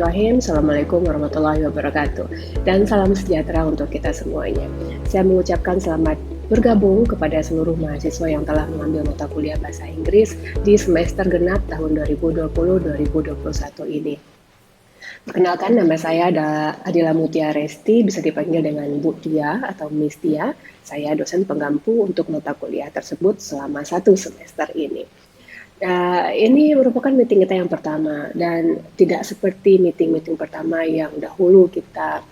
Bismillahirrahmanirrahim. Assalamualaikum warahmatullahi wabarakatuh. Dan salam sejahtera untuk kita semuanya. Saya mengucapkan selamat bergabung kepada seluruh mahasiswa yang telah mengambil mata kuliah Bahasa Inggris di semester genap tahun 2020-2021 ini. Perkenalkan, nama saya Adila Mutia Resti, bisa dipanggil dengan Bu Tia atau Miss Tia. Saya dosen penggampu untuk mata kuliah tersebut selama 1 semester ini. Ini merupakan meeting kita yang pertama dan tidak seperti meeting-meeting pertama yang dahulu kita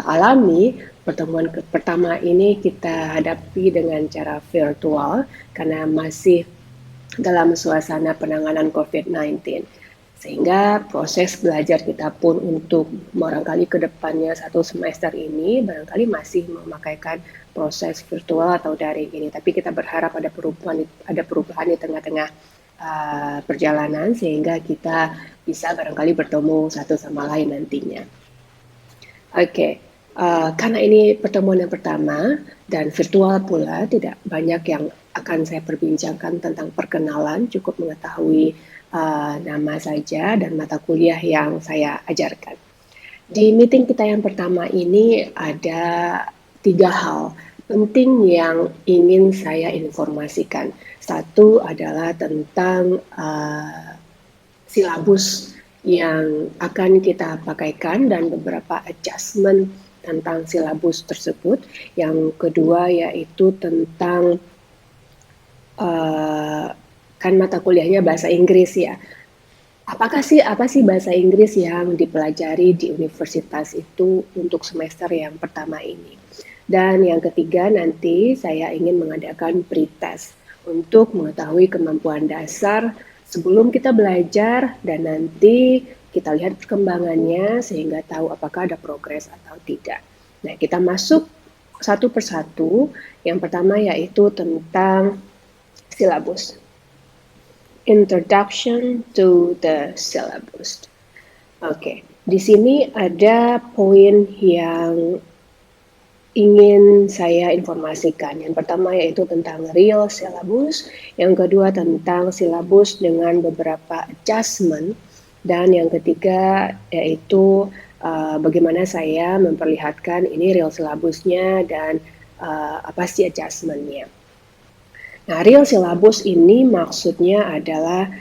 alami. Pertemuan pertama ini kita hadapi dengan cara virtual karena masih dalam suasana penanganan COVID-19. Sehingga proses belajar kita pun untuk barangkali ke depannya 1 semester ini barangkali masih memakaikan proses virtual atau daring ini. Tapi kita berharap ada perubahan di tengah-tengah perjalanan sehingga kita bisa barangkali bertemu satu sama lain nantinya. Oke. Karena ini pertemuan yang pertama dan virtual pula, tidak banyak yang akan saya perbincangkan tentang perkenalan, cukup mengetahui nama saja dan mata kuliah yang saya ajarkan. Di meeting kita yang pertama ini ada 3 hal penting yang ingin saya informasikan. Satu adalah tentang silabus yang akan kita pakaikan dan beberapa adjustment tentang silabus tersebut. Yang kedua yaitu tentang kan mata kuliahnya bahasa Inggris ya. Apa sih bahasa Inggris yang dipelajari di universitas itu untuk semester yang pertama ini. Dan yang ketiga nanti saya ingin mengadakan pretest untuk mengetahui kemampuan dasar sebelum kita belajar dan nanti kita lihat perkembangannya sehingga tahu apakah ada progres atau tidak. Nah, kita masuk satu persatu. Yang pertama yaitu tentang silabus. Introduction to the syllabus. Oke, di sini ada poin yang ingin saya informasikan. Yang pertama yaitu tentang real syllabus, yang kedua tentang silabus dengan beberapa adjustment, dan yang ketiga yaitu bagaimana saya memperlihatkan ini real syllabusnya dan apa sih adjustmentnya. Nah, real syllabus ini maksudnya adalah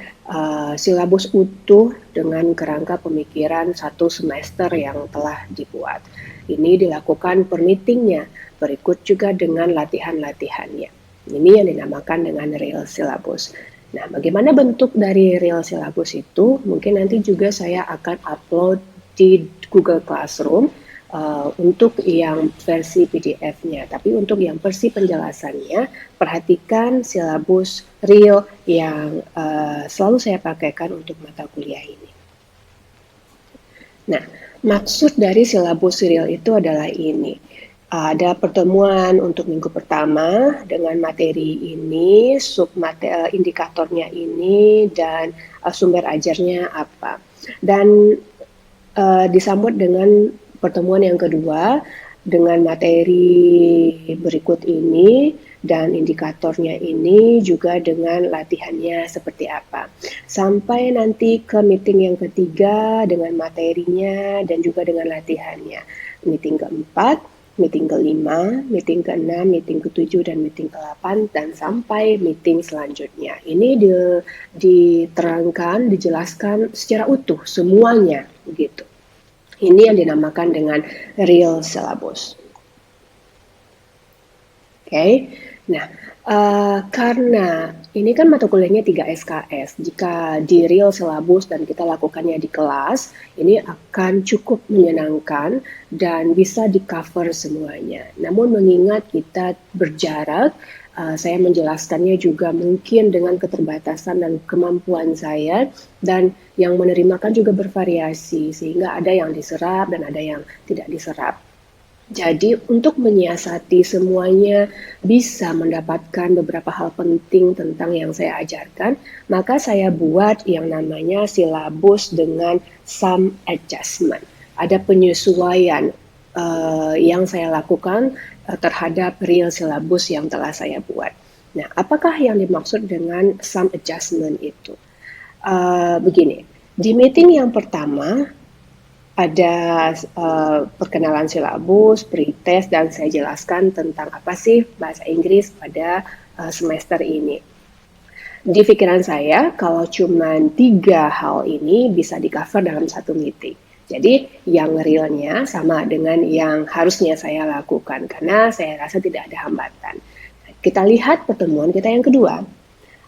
silabus utuh dengan kerangka pemikiran 1 semester yang telah dibuat. Ini dilakukan per meetingnya, berikut juga dengan latihan-latihannya. Ini yang dinamakan dengan real syllabus. Nah, bagaimana bentuk dari real syllabus itu? Mungkin nanti juga saya akan upload di Google Classroom untuk yang versi PDF-nya. Tapi untuk yang versi penjelasannya, perhatikan silabus real yang selalu saya pakaikan untuk mata kuliah ini. Nah, maksud dari silabus real itu adalah ini. Ada pertemuan untuk minggu pertama dengan materi ini, indikatornya ini, dan sumber ajarnya apa. Dan disambut dengan pertemuan yang kedua dengan materi berikut ini dan indikatornya ini juga dengan latihannya seperti apa. Sampai nanti ke meeting yang ketiga dengan materinya dan juga dengan latihannya. Meeting keempat, meeting kelima, meeting keenam, meeting ketujuh, dan meeting ke-8, dan sampai meeting selanjutnya. Ini diterangkan, dijelaskan secara utuh semuanya begitu. Ini yang dinamakan dengan real syllabus. Oke. Nah, karena ini kan mata kuliahnya 3 SKS. Jika di real syllabus dan kita lakukannya di kelas, ini akan cukup menyenangkan dan bisa di-cover semuanya. Namun mengingat kita berjarak, saya menjelaskannya juga mungkin dengan keterbatasan dan kemampuan saya, dan yang menerimakan juga bervariasi sehingga ada yang diserap dan ada yang tidak diserap. Jadi untuk menyiasati semuanya bisa mendapatkan beberapa hal penting tentang yang saya ajarkan, maka saya buat yang namanya silabus dengan some adjustment. Ada penyesuaian yang saya lakukan terhadap real syllabus yang telah saya buat. Nah, apakah yang dimaksud dengan some adjustment itu? Begini, di meeting yang pertama ada perkenalan silabus, pretest, dan saya jelaskan tentang apa sih bahasa Inggris pada semester ini. Di pikiran saya, kalau cuma 3 hal ini bisa di-cover dalam satu meeting. Jadi, yang realnya sama dengan yang harusnya saya lakukan, karena saya rasa tidak ada hambatan. Kita lihat pertemuan kita yang kedua.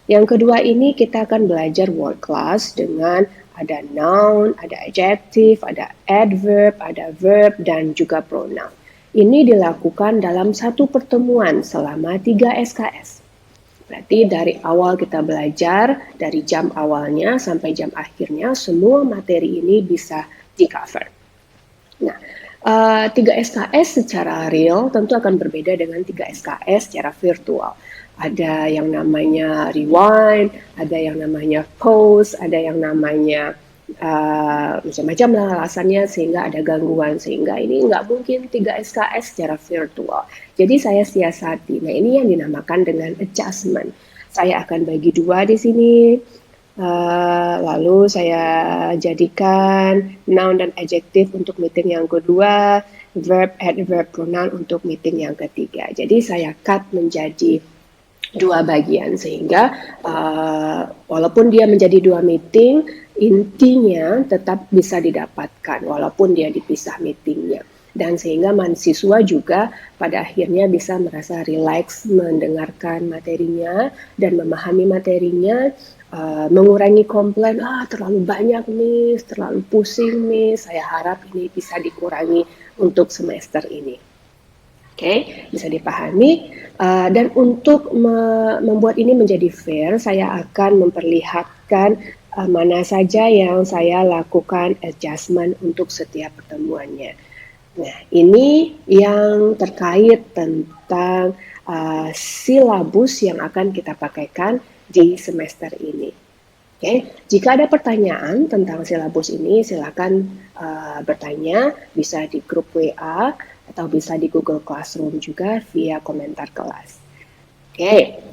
Yang kedua ini kita akan belajar word class dengan ada noun, ada adjective, ada adverb, ada verb, dan juga pronoun. Ini dilakukan dalam satu pertemuan selama 3 SKS. Berarti dari awal kita belajar, dari jam awalnya sampai jam akhirnya, semua materi ini bisa di-cover. Nah, 3 SKS secara real tentu akan berbeda dengan 3 SKS secara virtual. Ada yang namanya rewind, ada yang namanya pause, ada yang namanya macam-macam lah alasannya sehingga ada gangguan, sehingga ini nggak mungkin 3 SKS secara virtual. Jadi saya siasati. Nah, ini yang dinamakan dengan adjustment. Saya akan bagi 2 di sini. Lalu saya jadikan noun dan adjective untuk meeting yang kedua, verb, adverb, pronoun untuk meeting yang ketiga. Jadi saya cut menjadi 2 bagian sehingga walaupun dia menjadi 2 meeting, intinya tetap bisa didapatkan walaupun dia dipisah meetingnya. Dan sehingga mahasiswa juga pada akhirnya bisa merasa rileks mendengarkan materinya dan memahami materinya, mengurangi komplain, terlalu banyak nih, terlalu pusing nih. Saya harap ini bisa dikurangi untuk semester ini. Oke, bisa dipahami. Dan untuk membuat ini menjadi fair, saya akan memperlihatkan mana saja yang saya lakukan adjustment untuk setiap pertemuannya. Nah, ini yang terkait tentang silabus yang akan kita pakaikan di semester ini. Oke, jika ada pertanyaan tentang silabus ini, silakan bertanya, bisa di grup WA atau bisa di Google Classroom juga via komentar kelas. Oke,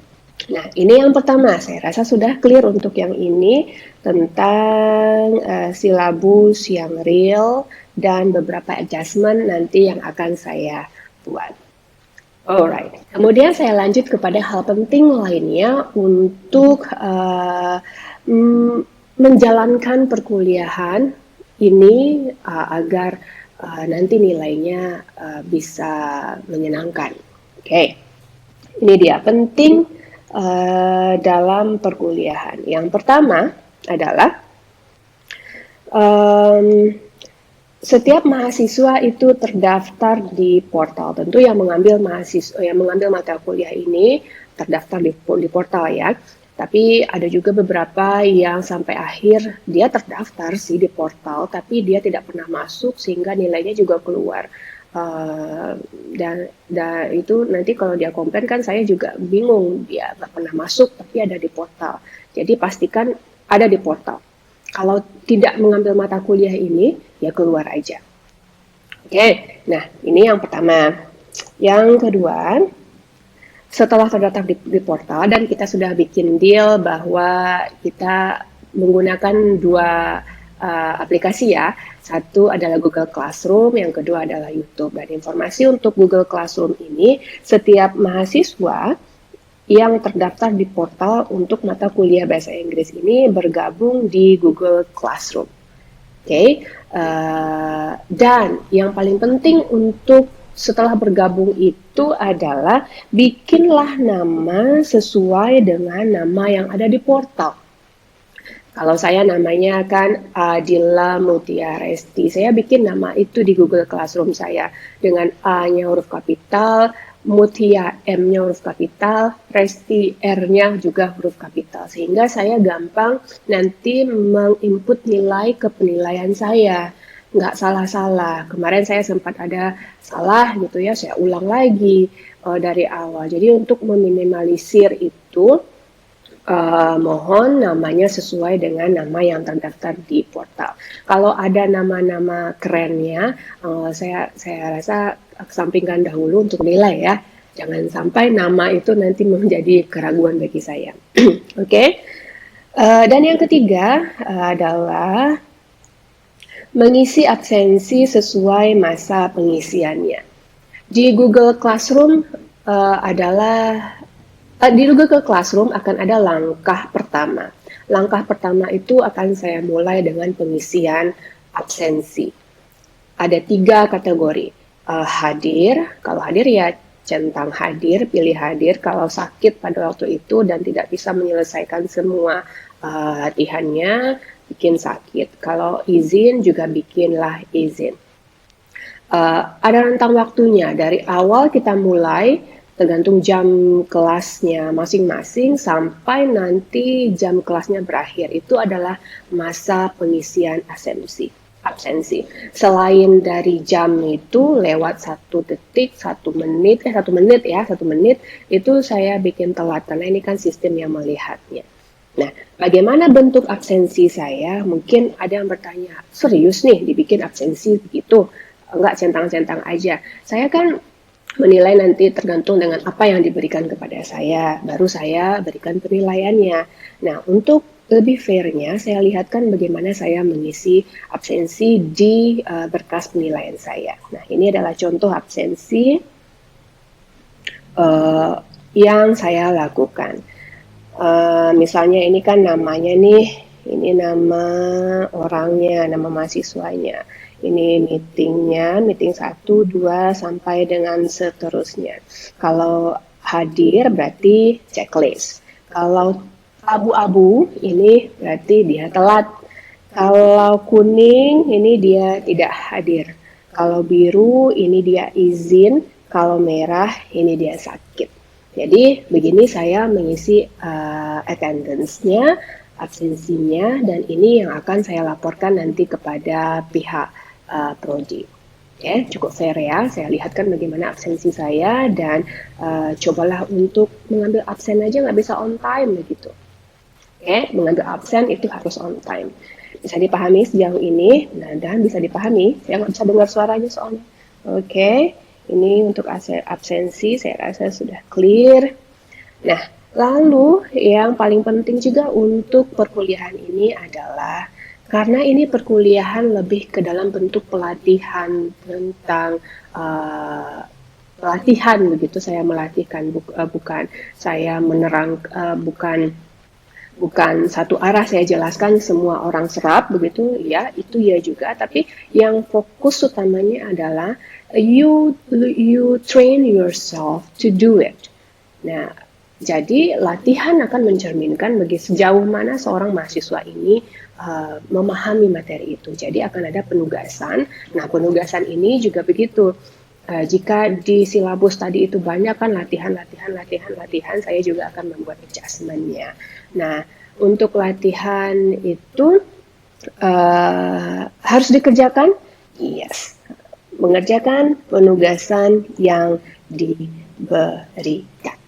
nah ini yang pertama, saya rasa sudah clear untuk yang ini tentang silabus yang real dan beberapa adjustment nanti yang akan saya buat. Alright, kemudian saya lanjut kepada hal penting lainnya untuk menjalankan perkuliahan ini agar nanti nilainya bisa menyenangkan. Oke, ini dia penting dalam perkuliahan. Yang pertama adalah setiap mahasiswa itu terdaftar di portal. Tentu yang mengambil mata kuliah ini terdaftar di portal ya. Tapi ada juga beberapa yang sampai akhir dia terdaftar sih di portal, tapi dia tidak pernah masuk sehingga nilainya juga keluar. Dan itu nanti kalau dia komplain kan saya juga bingung, dia nggak pernah masuk tapi ada di portal. Jadi pastikan ada di portal. Kalau tidak mengambil mata kuliah ini, ya keluar aja. Oke, nah ini yang pertama. Yang kedua, setelah terdaftar di portal dan kita sudah bikin deal bahwa kita menggunakan 2 aplikasi ya. Satu adalah Google Classroom, yang kedua adalah YouTube. Dan informasi untuk Google Classroom ini, setiap mahasiswa yang terdaftar di portal untuk mata kuliah bahasa Inggris ini bergabung di Google Classroom. Oke, dan yang paling penting untuk setelah bergabung itu adalah bikinlah nama sesuai dengan nama yang ada di portal. Kalau saya namanya kan Adila Mutia Resti, saya bikin nama itu di Google Classroom saya dengan A-nya huruf kapital, Mutia M-nya huruf kapital, Resti R-nya juga huruf kapital. Sehingga saya gampang nanti menginput nilai ke penilaian saya. Nggak salah-salah. Kemarin saya sempat ada salah gitu ya, saya ulang lagi dari awal. Jadi untuk meminimalisir itu, mohon namanya sesuai dengan nama yang terdaftar di portal. Kalau ada nama-nama kerennya, saya rasa kesampingkan dahulu untuk nilai ya. Jangan sampai nama itu nanti menjadi keraguan bagi saya. Oke. Dan yang ketiga adalah Mengisi absensi sesuai masa pengisiannya. Di Google Classroom di Google Classroom akan ada langkah pertama. Langkah pertama itu akan saya mulai dengan pengisian absensi. Ada 3 kategori. Hadir, kalau hadir ya centang hadir, pilih hadir. Kalau sakit pada waktu itu dan tidak bisa menyelesaikan semua latihannya, bikin sakit. Kalau izin juga bikinlah izin. Ada rentang waktunya dari awal kita mulai tergantung jam kelasnya masing-masing sampai nanti jam kelasnya berakhir. Itu adalah masa pengisian absensi. Selain dari jam itu lewat 1 detik, 1 menit, 1 menit itu saya bikin telat karena ini kan sistem yang melihatnya. Nah, bagaimana bentuk absensi saya? Mungkin ada yang bertanya, serius nih dibikin absensi begitu? Enggak centang-centang aja. Saya kan menilai nanti tergantung dengan apa yang diberikan kepada saya, baru saya berikan penilaiannya. Nah, untuk lebih fairnya, saya lihatkan bagaimana saya mengisi absensi di berkas penilaian saya. Nah, ini adalah contoh absensi yang saya lakukan. Misalnya ini kan namanya nih, ini nama orangnya, nama mahasiswanya. Ini meetingnya, meeting 1, 2, sampai dengan seterusnya. Kalau hadir berarti checklist. Kalau abu-abu ini berarti dia telat. Kalau kuning ini dia tidak hadir. Kalau biru ini dia izin. Kalau merah ini dia sakit. Jadi begini saya mengisi attendance-nya, absensinya, dan ini yang akan saya laporkan nanti kepada pihak prodi. Oke, cukup fair ya. Saya lihatkan bagaimana absensi saya dan cobalah untuk mengambil absen aja nggak bisa on time begitu. Oke, mengambil absen itu harus on time. Bisa dipahami sejauh ini, nah, dan bisa dipahami. Saya nggak bisa dengar suaranya soalnya. Oke, ini untuk absensi saya rasa sudah clear. Nah, lalu yang paling penting juga untuk perkuliahan ini adalah karena ini perkuliahan lebih ke dalam bentuk pelatihan tentang pelatihan begitu, saya melatihkan bukan saya bukan satu arah saya jelaskan semua orang serap begitu ya, itu ya juga, tapi yang fokus utamanya adalah you train yourself to do it. Nah, jadi latihan akan mencerminkan bagi sejauh mana seorang mahasiswa ini memahami materi itu. Jadi akan ada penugasan. Nah, penugasan ini juga begitu. Jika di silabus tadi itu banyak kan latihan, saya juga akan membuat adjustment-nya. Nah, untuk latihan itu harus dikerjakan? Yes. Mengerjakan penugasan yang diberikan.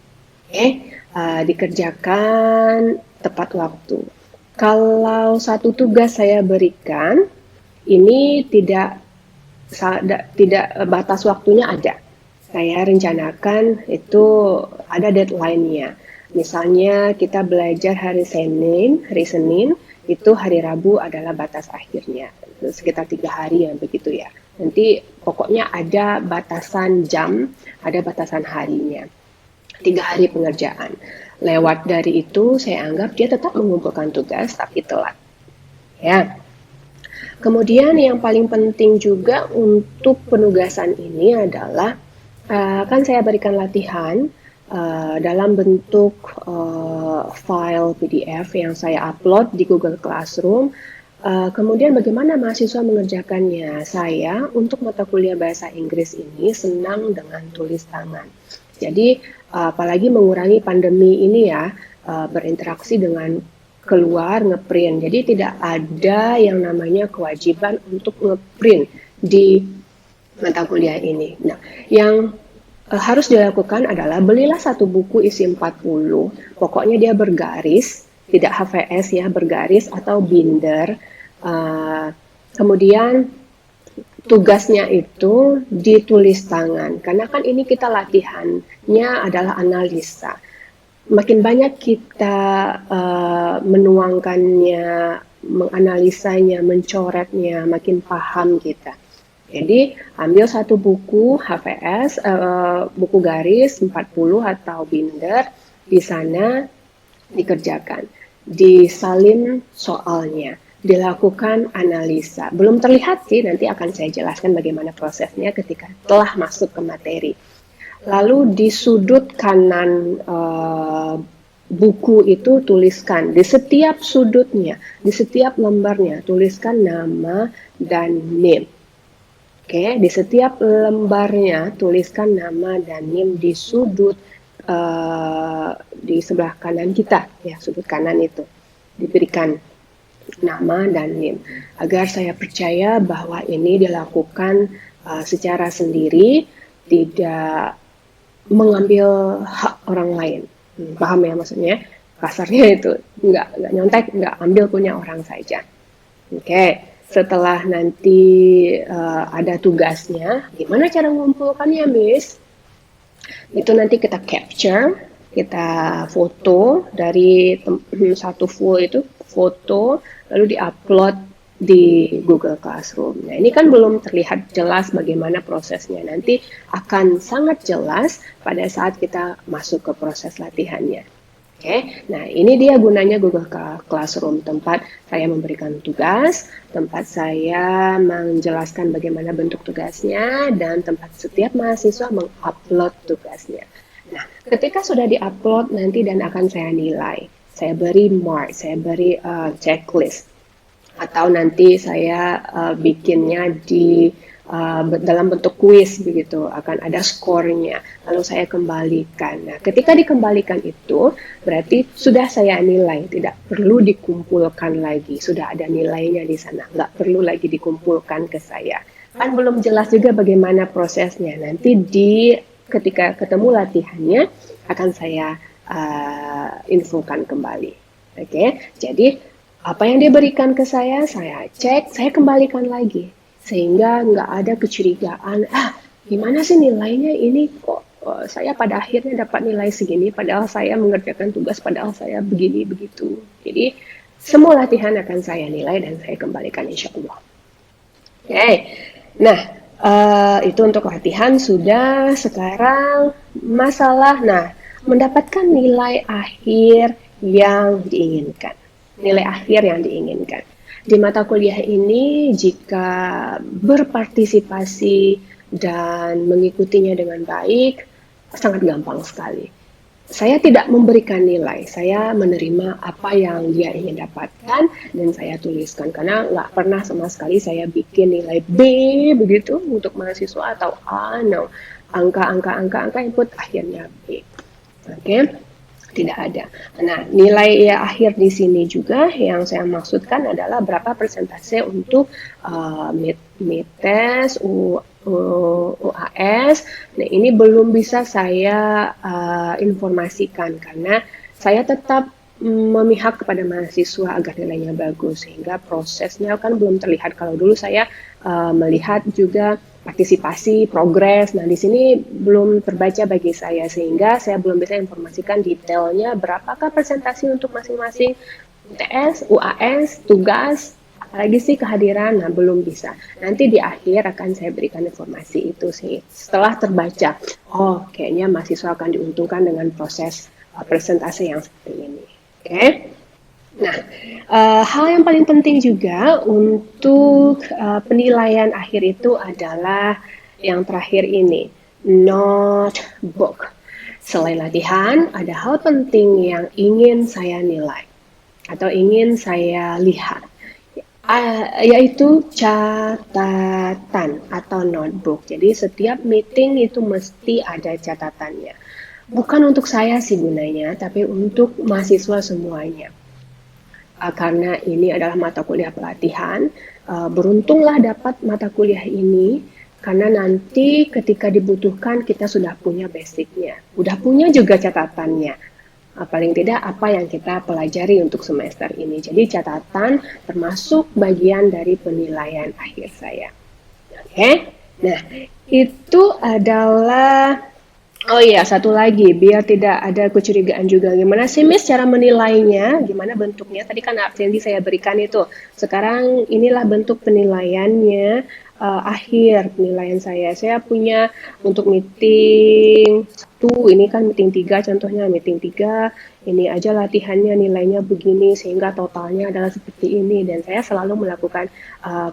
Dikerjakan tepat waktu. Kalau satu tugas saya berikan, ini tidak batas waktunya ada. Saya rencanakan itu ada deadline-nya. Misalnya kita belajar hari Senin, itu hari Rabu adalah batas akhirnya. Sekitar 3 hari ya begitu ya. Nanti pokoknya ada batasan jam, ada batasan harinya. 3 hari pengerjaan. Lewat dari itu saya anggap dia tetap mengumpulkan tugas tapi telat. Ya. Kemudian yang paling penting juga untuk penugasan ini adalah kan saya berikan latihan dalam bentuk file PDF yang saya upload di Google Classroom. Kemudian bagaimana mahasiswa mengerjakannya? Saya untuk mata kuliah bahasa Inggris ini senang dengan tulis tangan. Jadi apalagi mengurangi pandemi ini ya, berinteraksi dengan keluar ngeprint. Jadi tidak ada yang namanya kewajiban untuk ngeprint di mata kuliah ini. Nah, yang harus dilakukan adalah belilah satu buku isi 40. Pokoknya dia bergaris, tidak HVS ya, bergaris atau binder. Kemudian tugasnya itu ditulis tangan, karena kan ini kita latihannya adalah analisa. Makin banyak kita menuangkannya menganalisanya, mencoretnya, makin paham kita. Jadi ambil satu buku HVS, buku garis 40 atau binder, di sana dikerjakan, disalin soalnya, dilakukan analisa. Belum terlihat sih, nanti akan saya jelaskan bagaimana prosesnya ketika telah masuk ke materi. Lalu di sudut kanan buku itu tuliskan, di setiap sudutnya, di setiap lembarnya, tuliskan nama dan NIM. Oke, di setiap lembarnya tuliskan nama dan NIM di sudut di sebelah kanan kita, ya, sudut kanan itu diberikan nama dan NIM, agar saya percaya bahwa ini dilakukan secara sendiri, tidak mengambil hak orang lain. Paham ya maksudnya? Kasarnya itu nggak nyontek, nggak ambil punya orang saja. Oke. Setelah nanti ada tugasnya, gimana cara mengumpulkannya, Miss? Itu nanti kita capture, kita foto dari satu full itu, foto, lalu diupload di Google Classroom. Nah, ini kan belum terlihat jelas bagaimana prosesnya. Nanti akan sangat jelas pada saat kita masuk ke proses latihannya. Oke, nah ini dia gunanya Google Classroom, tempat saya memberikan tugas, tempat saya menjelaskan bagaimana bentuk tugasnya, dan tempat setiap mahasiswa mengupload tugasnya. Nah, ketika sudah diupload nanti dan akan saya nilai, saya beri mark, saya beri checklist, atau nanti saya bikinnya di dalam bentuk kuis begitu, akan ada skornya, lalu saya kembalikan. Nah, ketika dikembalikan itu berarti sudah saya nilai, tidak perlu dikumpulkan lagi, sudah ada nilainya di sana, nggak perlu lagi dikumpulkan ke saya. Kan belum jelas juga bagaimana prosesnya, nanti ketika ketemu latihannya akan saya infokan kembali. Oke, jadi apa yang diberikan ke saya cek, saya kembalikan lagi, sehingga nggak ada kecurigaan, gimana sih nilainya ini, kok saya pada akhirnya dapat nilai segini, padahal saya mengerjakan tugas, padahal saya begini, begitu. Jadi, semua latihan akan saya nilai dan saya kembalikan insya Allah. Oke, nah itu untuk latihan sudah. Sekarang masalah, mendapatkan nilai akhir yang diinginkan. Nilai akhir yang diinginkan. Di mata kuliah ini, jika berpartisipasi dan mengikutinya dengan baik, sangat gampang sekali. Saya tidak memberikan nilai, saya menerima apa yang dia ingin dapatkan dan saya tuliskan. Karena nggak pernah sama sekali saya bikin nilai B begitu untuk mahasiswa atau A, no. Angka input akhirnya B. Oke. Tidak ada. Nah, nilai akhir di sini juga yang saya maksudkan adalah berapa persentase untuk mid test, UAS. Nah, ini belum bisa saya informasikan karena saya tetap memihak kepada mahasiswa agar nilainya bagus, sehingga prosesnya kan belum terlihat. Kalau dulu saya melihat juga partisipasi, progres. Nah, di sini belum terbaca bagi saya, sehingga saya belum bisa informasikan detailnya berapakah persentase untuk masing-masing UTS, UAS, tugas, apalagi sih kehadiran. Nah, belum bisa. Nanti di akhir akan saya berikan informasi itu sih. Setelah terbaca, oh kayaknya mahasiswa akan diuntungkan dengan proses presentasi yang seperti ini. Oke? Nah, hal yang paling penting juga untuk penilaian akhir itu adalah yang terakhir ini, notebook. Selain latihan, ada hal penting yang ingin saya nilai atau ingin saya lihat, yaitu catatan atau notebook. Jadi setiap meeting itu mesti ada catatannya. Bukan untuk saya sih gunanya, tapi untuk mahasiswa semuanya. Karena ini adalah mata kuliah pelatihan, beruntunglah dapat mata kuliah ini, karena nanti ketika dibutuhkan kita sudah punya basicnya, udah punya juga catatannya, paling tidak apa yang kita pelajari untuk semester ini. Jadi catatan termasuk bagian dari penilaian akhir saya. Oke, nah itu adalah Oh iya, satu lagi, biar tidak ada kecurigaan juga. Gimana sih, Miss, cara menilainya? Gimana bentuknya? Tadi kan absensi saya berikan itu. Sekarang inilah bentuk penilaiannya, akhir penilaian saya. Saya punya untuk meeting satu, ini kan meeting tiga, contohnya meeting tiga, ini aja latihannya nilainya begini, sehingga totalnya adalah seperti ini. Dan saya selalu melakukan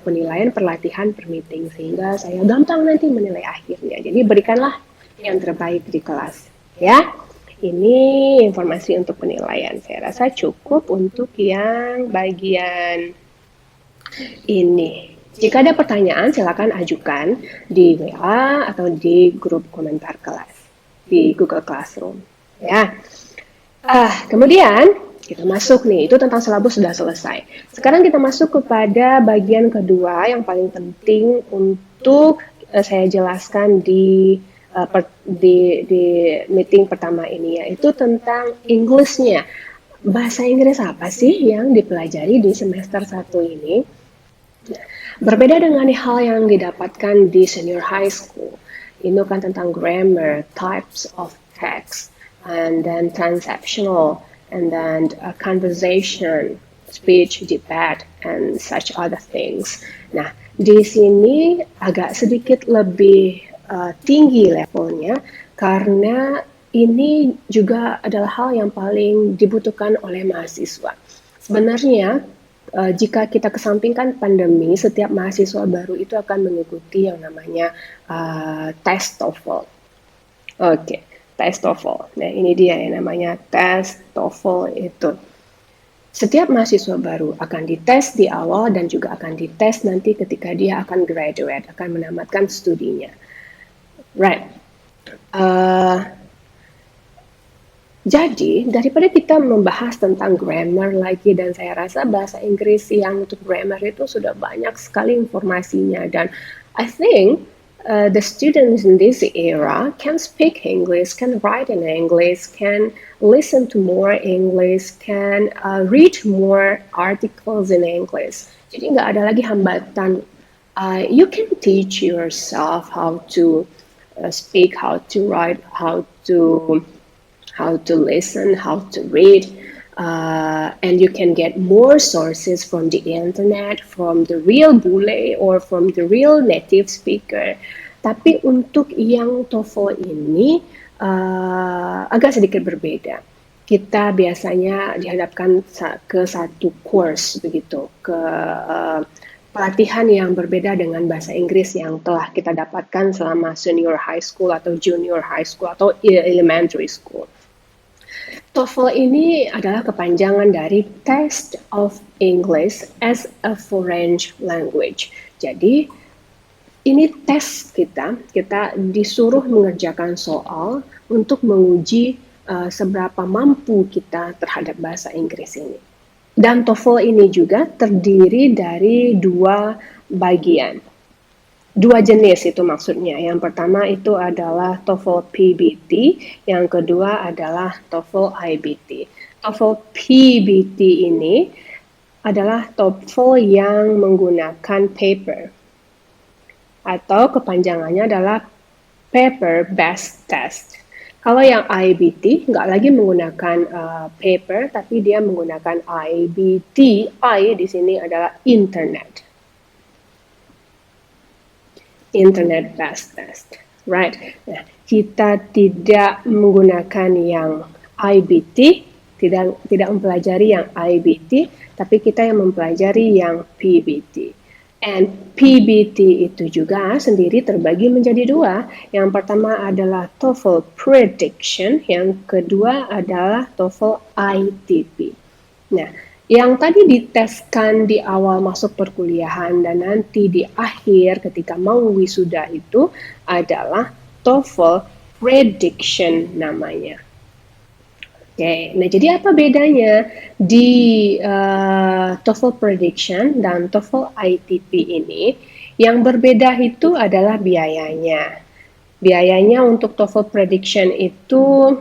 penilaian perlatihan per meeting, sehingga saya gampang nanti menilai akhirnya. Jadi berikanlah yang terbaik di kelas. Ya, ini informasi untuk penilaian. Saya rasa cukup untuk yang bagian ini. Jika ada pertanyaan, silakan ajukan di WA atau di grup komentar kelas di Google Classroom. Ya. Kemudian kita masuk nih, itu tentang silabus sudah selesai. Sekarang kita masuk kepada bagian kedua yang paling penting untuk saya jelaskan di meeting pertama ini, yaitu tentang English-nya. Bahasa Inggris apa sih yang dipelajari di semester 1 ini? Berbeda dengan hal yang didapatkan di senior high school. Ini kan tentang grammar, types of text, and then transactional, and then conversation, speech, debate, and such other things. Nah, di sini agak sedikit lebih tinggi levelnya karena ini juga adalah hal yang paling dibutuhkan oleh mahasiswa. Sebenarnya jika kita kesampingkan pandemi, setiap mahasiswa baru itu akan mengikuti yang namanya tes TOEFL. Oke, tes TOEFL. Nah, ini dia yang namanya tes TOEFL itu. Setiap mahasiswa baru akan dites di awal dan juga akan dites nanti ketika dia akan graduate, akan menamatkan studinya. Right. Jadi, daripada kita membahas tentang grammar lagi, dan saya rasa bahasa Inggris yang untuk grammar itu sudah banyak sekali informasinya, dan I think the students in this era can speak English, can write in English, can listen to more English, can read more articles in English. Jadi nggak ada lagi hambatan. You can teach yourself how to speak, how to write, how to listen, how to read, and you can get more sources from the internet, from the real bule or from the real native speaker. Tapi untuk yang TOEFL ini agak sedikit berbeda. Kita biasanya dihadapkan ke satu course begitu, ke pelatihan yang berbeda dengan bahasa Inggris yang telah kita dapatkan selama senior high school atau junior high school atau elementary school. TOEFL ini adalah kepanjangan dari Test of English as a Foreign Language. Jadi ini tes kita disuruh mengerjakan soal untuk menguji seberapa mampu kita terhadap bahasa Inggris ini. Dan TOEFL ini juga terdiri dari dua bagian. Dua jenis itu maksudnya. Yang pertama itu adalah TOEFL PBT, yang kedua adalah TOEFL IBT. TOEFL PBT ini adalah TOEFL yang menggunakan paper, atau kepanjangannya adalah Paper Based Test. Kalau yang IBT nggak lagi menggunakan paper, tapi dia menggunakan IBT. I di sini adalah internet. Internet Based Test, right? Nah, kita tidak menggunakan yang IBT, tidak mempelajari yang IBT, tapi kita yang mempelajari yang PBT. And PBT itu juga sendiri terbagi menjadi dua. Yang pertama adalah TOEFL Prediction, yang kedua adalah TOEFL ITP. Nah, yang tadi diteskan di awal masuk perkuliahan dan nanti di akhir ketika mau wisuda itu adalah TOEFL Prediction namanya. Oke, nah jadi apa bedanya di TOEFL Prediction dan TOEFL ITP ini? Yang berbeda itu adalah biayanya. Biayanya untuk TOEFL Prediction itu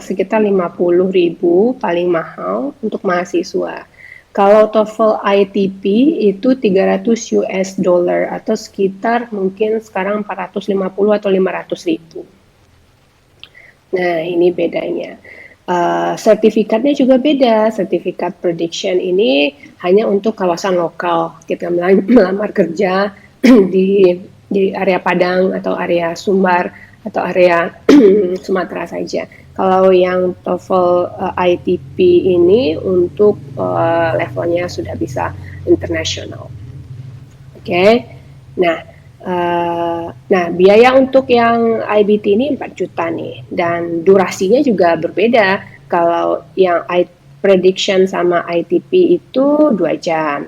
sekitar 50.000 paling mahal untuk mahasiswa. Kalau TOEFL ITP itu 300 US dollar atau sekitar mungkin sekarang 450 atau 500.000. Nah, ini bedanya. Sertifikatnya juga beda. Sertifikat prediction ini hanya untuk kawasan lokal. Kita melamar kerja di area Padang atau area Sumbar atau area Sumatera saja. Kalau yang TOEFL ITP ini untuk levelnya sudah bisa internasional. Oke. Nah, biaya untuk yang IBT ini 4 juta nih, dan durasinya juga berbeda. Kalau yang prediction sama ITP itu 2 jam.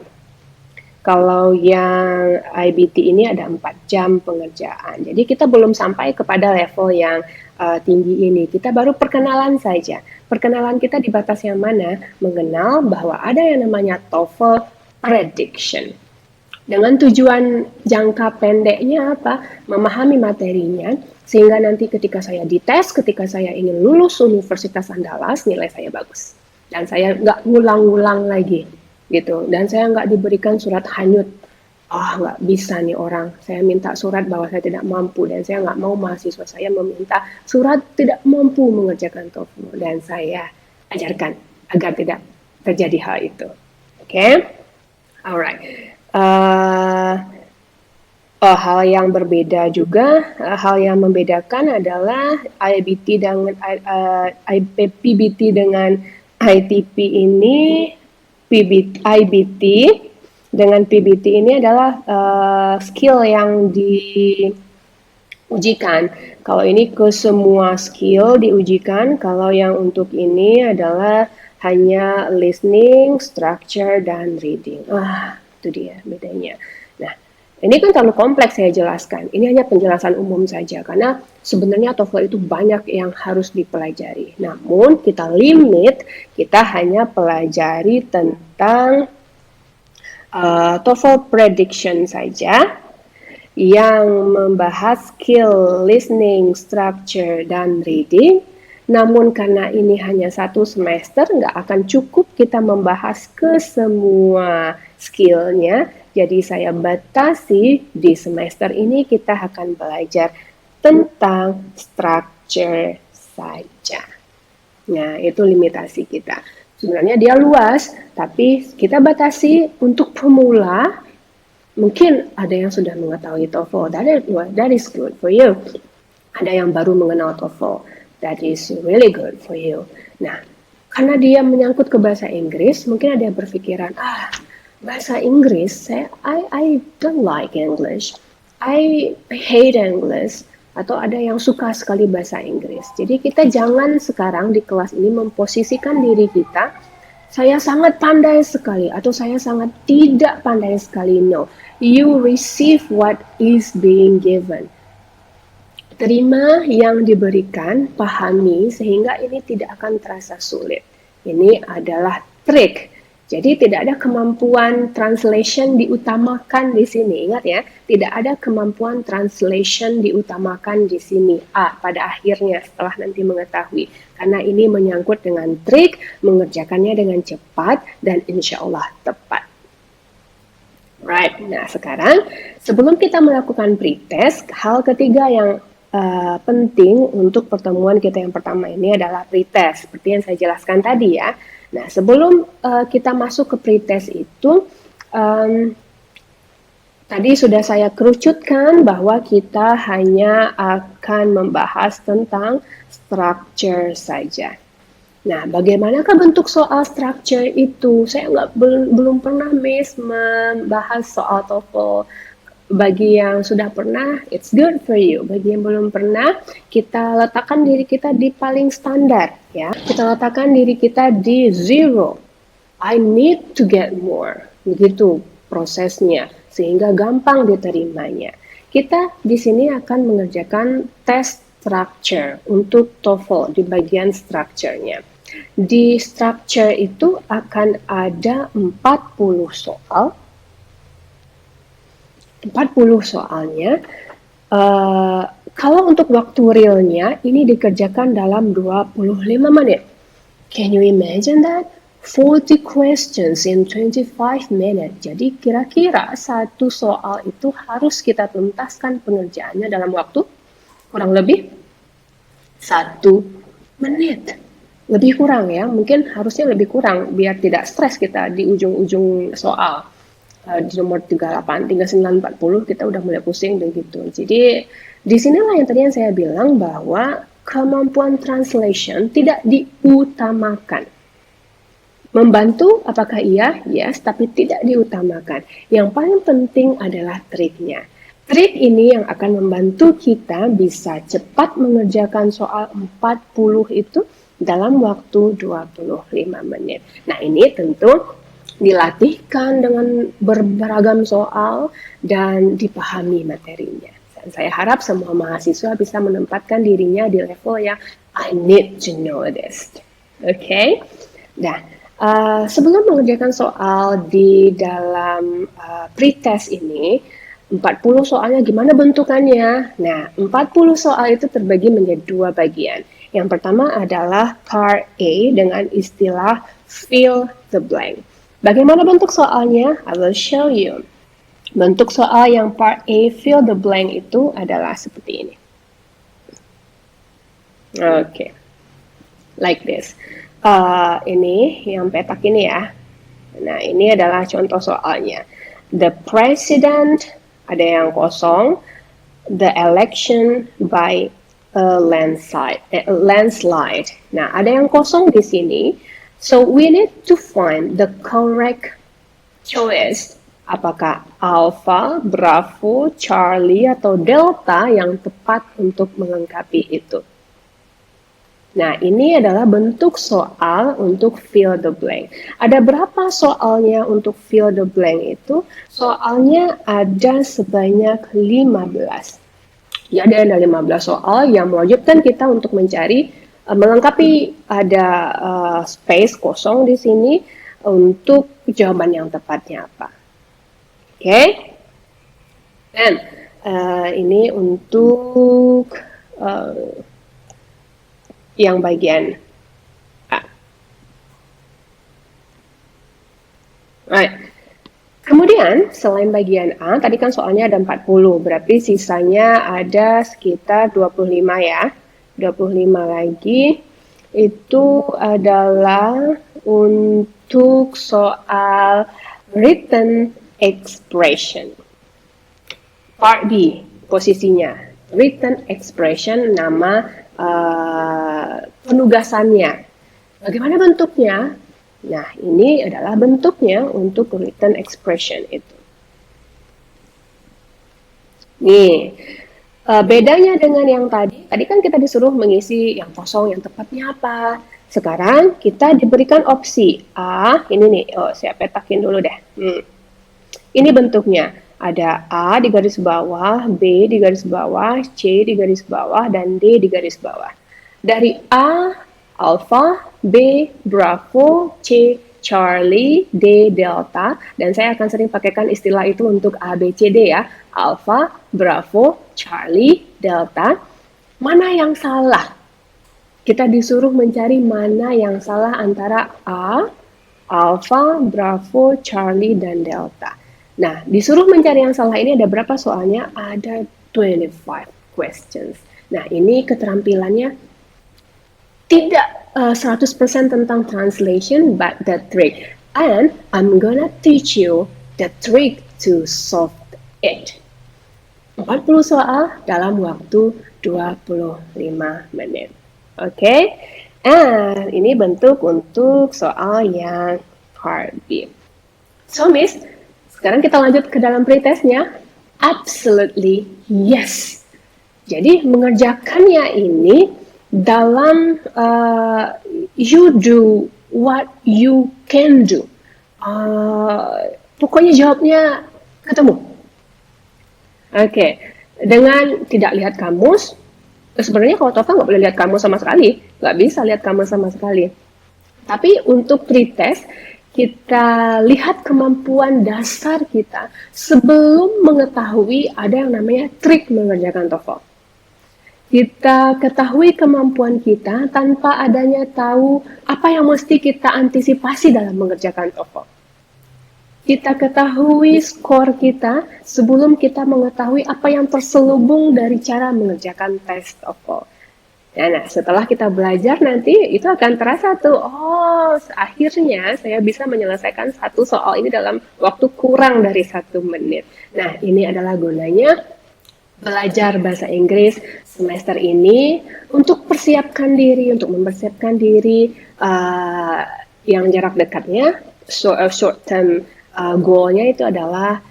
Kalau yang IBT ini ada 4 jam pengerjaan. Jadi kita belum sampai kepada level yang tinggi ini. Kita baru perkenalan saja. Perkenalan kita di batas yang mana? Mengenal bahwa ada yang namanya TOEFL prediction. Dengan tujuan jangka pendeknya apa? Memahami materinya, sehingga nanti ketika saya dites, ketika saya ingin lulus Universitas Andalas, nilai saya bagus. Dan saya nggak ngulang-ngulang lagi, gitu. Dan saya nggak diberikan surat hanyut. Nggak bisa nih orang, saya minta surat bahwa saya tidak mampu, dan saya nggak mau mahasiswa saya meminta surat tidak mampu mengerjakan TOEFL, dan saya ajarkan agar tidak terjadi hal itu. Oke? Alright. Hal yang berbeda juga, hal yang membedakan adalah IBT dengan PBT dengan ITP ini, IBT dengan PBT ini adalah skill yang diujikan. Kalau ini ke semua skill diujikan, kalau yang untuk ini adalah hanya listening, structure, dan reading. Itu dia bedanya. Nah, ini kan terlalu kompleks saya jelaskan. Ini hanya penjelasan umum saja, karena sebenarnya TOEFL itu banyak yang harus dipelajari. Namun kita limit, kita hanya pelajari tentang TOEFL prediction saja, yang membahas skill listening, structure, dan reading. Namun karena ini hanya 1 semester, nggak akan cukup kita membahas ke semua skillnya. Jadi saya batasi di semester ini kita akan belajar tentang structure saja. Nah, itu limitasi kita. Sebenarnya dia luas, tapi kita batasi untuk pemula. Mungkin ada yang sudah mengetahui TOEFL, that is good for you. Ada yang baru mengenal TOEFL, that is really good for you. Nah, karena dia menyangkut ke bahasa Inggris, mungkin ada yang berpikiran, bahasa Inggris, I don't like English, I hate English, atau ada yang suka sekali bahasa Inggris. Jadi kita jangan sekarang di kelas ini memposisikan diri kita, saya sangat pandai sekali, atau saya sangat tidak pandai sekali. No, you receive what is being given. Terima yang diberikan, pahami, sehingga ini tidak akan terasa sulit. Ini adalah trik. Jadi tidak ada kemampuan translation diutamakan di sini. Ingat ya, tidak ada kemampuan translation diutamakan di sini. Pada akhirnya setelah nanti mengetahui. Karena ini menyangkut dengan trik, mengerjakannya dengan cepat, dan insya Allah tepat. Right, nah sekarang sebelum kita melakukan pretest, hal ketiga yang penting untuk pertemuan kita yang pertama ini adalah pretest, seperti yang saya jelaskan tadi ya. Nah, sebelum kita masuk ke pretest itu, tadi sudah saya kerucutkan bahwa kita hanya akan membahas tentang structure saja. Nah, bagaimanakah bentuk soal structure itu? Saya belum pernah membahas soal TOEFL. Bagi yang sudah pernah, it's good for you. Bagi yang belum pernah, kita letakkan diri kita di paling standar, ya. Kita letakkan diri kita di 0. I need to get more. Begitu prosesnya, sehingga gampang diterimanya. Kita di sini akan mengerjakan tes structure untuk TOEFL di bagian structure-nya. Di structure itu akan ada 40 soal. 40 soalnya. Kalau untuk waktu realnya, ini dikerjakan dalam 25 menit. Can you imagine that? 40 questions in 25 minutes. Jadi kira-kira satu soal itu harus kita tuntaskan pengerjaannya dalam waktu kurang lebih 1 menit. Lebih kurang ya, mungkin harusnya lebih kurang biar tidak stres kita di ujung-ujung soal. Di nomor 38, 39, 40 kita udah mulai pusing dan gitu. Jadi disinilah yang tadi yang saya bilang bahwa kemampuan translation tidak diutamakan. Membantu apakah iya? Yes, tapi tidak diutamakan. Yang paling penting adalah triknya. Trik ini yang akan membantu kita bisa cepat mengerjakan soal 40 itu dalam waktu 25 menit. Nah, ini tentu dilatihkan dengan beragam soal dan dipahami materinya. Dan saya harap semua mahasiswa bisa menempatkan dirinya di level yang I need to know this. Okay? Nah, sebelum mengerjakan soal di dalam pretest ini, 40 soalnya gimana bentukannya? Nah, 40 soal itu terbagi menjadi 2 bagian. Yang pertama adalah part A dengan istilah fill the blank. Bagaimana bentuk soalnya? I will show you. Bentuk soal yang part A fill the blank itu adalah seperti ini. Okay. Like this. Ini yang petak ini ya. Nah, ini adalah contoh soalnya. The president, ada yang kosong. The election by a landslide. Nah, ada yang kosong di sini. So, we need to find the correct choice. Apakah Alpha, Bravo, Charlie, atau Delta yang tepat untuk melengkapi itu. Nah, ini adalah bentuk soal untuk fill the blank. Ada berapa soalnya untuk fill the blank itu? Soalnya ada sebanyak 15. Jadi ada 15 soal yang mewajibkan kita untuk mencari, melengkapi ada space kosong di sini untuk jawaban yang tepatnya apa. Oke? Dan ini untuk yang bagian A. Right. Kemudian, selain bagian A, tadi kan soalnya ada 40, berarti sisanya ada sekitar 25 ya. 25 lagi, itu adalah untuk soal written expression. Part B, posisinya. Written expression, nama penugasannya. Bagaimana bentuknya? Nah, ini adalah bentuknya untuk written expression itu. Nih, bedanya dengan yang tadi kan kita disuruh mengisi yang kosong, yang tepatnya apa. Sekarang kita diberikan opsi A, ini nih, saya petakin dulu deh. Ini bentuknya. Ada A di garis bawah, B di garis bawah, C di garis bawah, dan D di garis bawah. Dari A, Alpha, B, Bravo, C, Charlie, D, Delta, dan saya akan sering pakaikan istilah itu untuk A, B, C, D ya. Alpha, Bravo, Charlie, Delta. Mana yang salah? Kita disuruh mencari mana yang salah antara A, Alpha, Bravo, Charlie, dan Delta. Nah, disuruh mencari yang salah ini ada berapa soalnya? Ada 25 questions. Nah, ini keterampilannya tidak 100% tentang translation, but the trick. And I'm gonna teach you the trick to solve it. 40 soal dalam waktu 25 menit. Oke? And ini bentuk untuk soal yang part B. So, Miss, sekarang kita lanjut ke dalam pretestnya. Absolutely yes. Jadi mengerjakannya ini dalam you do what you can do. Pokoknya jawabnya ketemu. Oke. Dengan tidak lihat kamus. Sebenarnya kalau TOEFL nggak boleh lihat kamus sama sekali. Nggak bisa lihat kamus sama sekali. Tapi untuk pretest, kita lihat kemampuan dasar kita sebelum mengetahui ada yang namanya trik mengerjakan TOEFL. Kita ketahui kemampuan kita tanpa adanya tahu apa yang mesti kita antisipasi dalam mengerjakan TOEFL. Kita ketahui skor kita sebelum kita mengetahui apa yang terselubung dari cara mengerjakan tes TOEFL. Nah, setelah kita belajar nanti itu akan terasa tuh, oh akhirnya saya bisa menyelesaikan satu soal ini dalam waktu kurang dari 1 menit. Nah, ini adalah gunanya belajar bahasa Inggris semester ini untuk mempersiapkan diri yang jarak dekatnya, short term goalnya itu adalah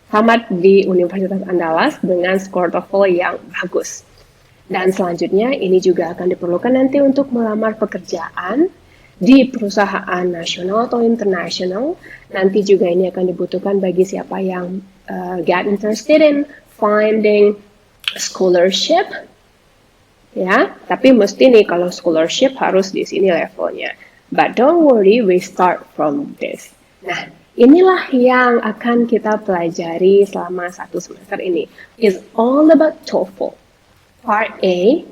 tamat di Universitas Andalas dengan skor TOEFL yang bagus. Dan selanjutnya ini juga akan diperlukan nanti untuk melamar pekerjaan di perusahaan nasional atau internasional. Nanti juga ini akan dibutuhkan bagi siapa yang get interested in finding scholarship. Ya, tapi mesti nih kalau scholarship harus di sini levelnya. But don't worry, we start from this. Nah, inilah yang akan kita pelajari selama 1 semester ini. It's all about TOEFL. Part A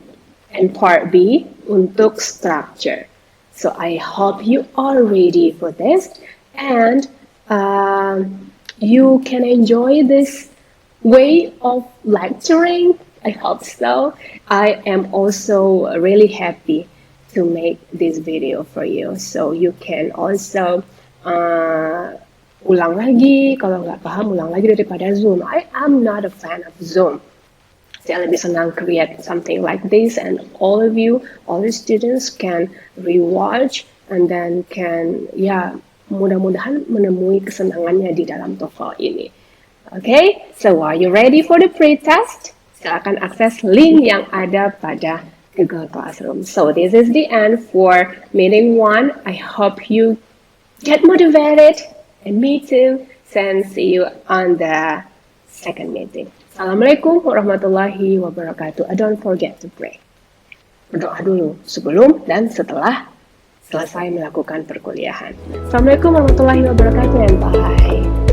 and Part B untuk structure. So I hope you are ready for this and you can enjoy this way of lecturing. I hope so. I am also really happy to make this video for you. So you can also ulang lagi, kalau nggak paham ulang lagi daripada Zoom. I am not a fan of Zoom. Saya lebih senang create something like this and all of you, all the students can rewatch and then can mudah-mudahan menemui kesenangannya di dalam TOEFL ini. Okay, so are you ready for the pre-test? Silakan akses link yang ada pada Google Classroom. So this is the end for meeting 1. I hope you get motivated and me too. And see you on the second meeting. Assalamualaikum warahmatullahi wabarakatuh. Don't forget to pray. Berdoa dulu sebelum dan setelah selesai melakukan perkuliahan. Assalamualaikum warahmatullahi wabarakatuh and bye.